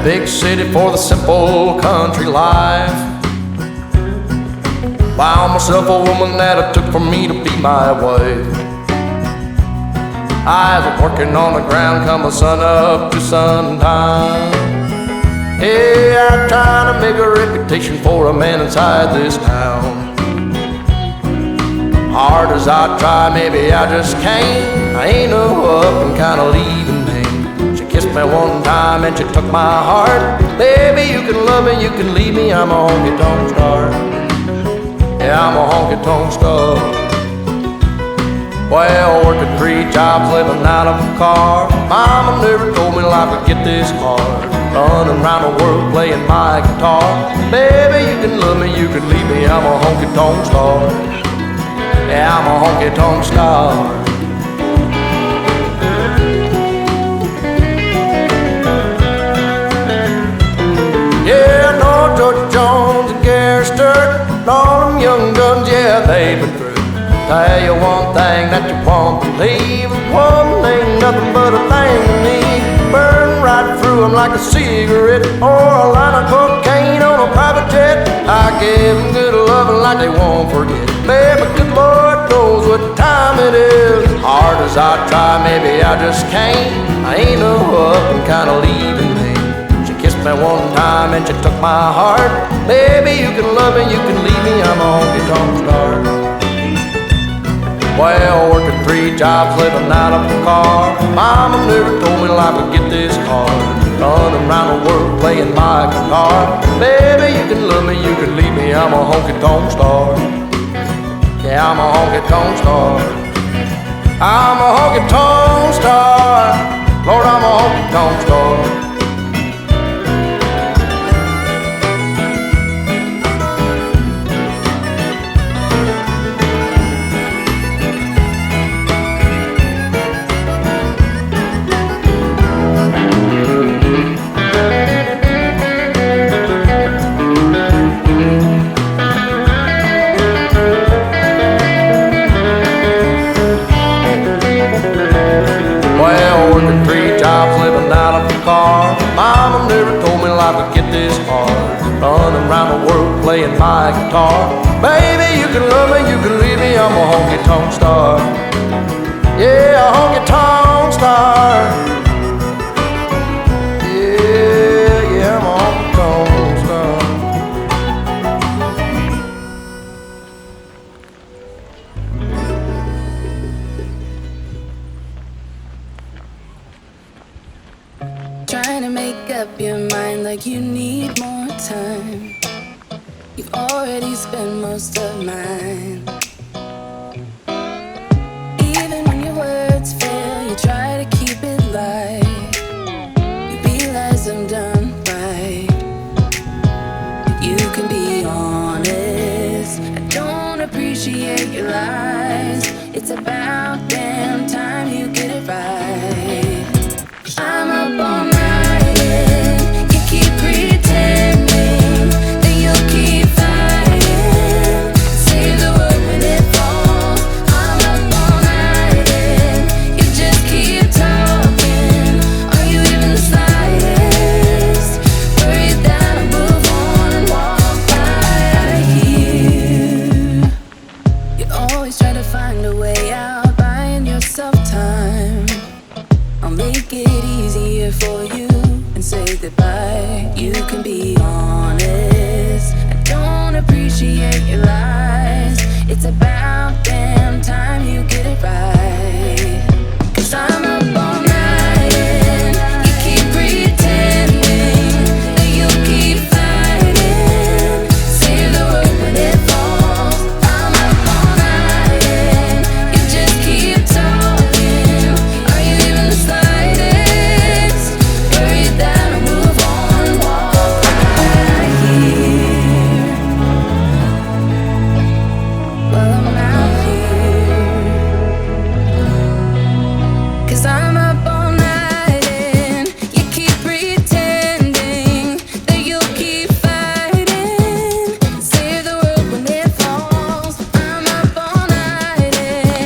big city for the simple country life. Found myself a woman that it took for me to be my wife. I was working on the ground come the sun up to sundown. Yeah, I'm trying to make a reputation for a man inside this town. Hard as I try, maybe I just can't. I ain't no up and kinda leaving name. She kissed me one time and she took my heart. Baby, you can love me, you can leave me, I'm a honky-tonk star. Yeah, I'm a honky-tonk star. Well, working 3 jobs, living out of a car. Mama never told me life would get this hard. Running around the world playing my guitar. Baby, you can love me, you can leave me, I'm a honky-tonk star. Yeah, I'm a honky-tonk star. Yeah, I know George Jones and Gary Sturt and all them young guns, yeah, they've been through. Tell you one thing that you won't believe. One ain't nothing but a thing to me. Burn right through them like a cigarette or a line of cocaine on a private jet. I give them good loving like they won't forget. Baby, good Lord knows what time it is. Hard as I try, maybe I just can't. I ain't no up and kinda leaving me. She kissed me one time and she took my heart. Baby, you can love me, you can leave me, I'm a honky-tonk star. Well, working 3 jobs, living out of a car. Mama never told me life would get this hard. Running around the world playing my guitar. Baby, you can love me, you can leave me, I'm a honky-tonk star. Yeah, I'm a honky-tonk star. I'm a honky-tonk star. Lord, I'm a honky-tonk star. Mama never told me life would get this hard. Running around the world playing my guitar. Baby, you can love me, you can leave me, I'm a honky-tonk star. Yeah, a honky-tonk star. Yeah, I'm a honky-tonk star. Trying to make up your mind like you need more time. You've already spent most of mine. Even when your words fail, you try to keep it light. You realize I'm done right. You can be honest. I don't appreciate your lies. It's about damn time you get it right. I'm up on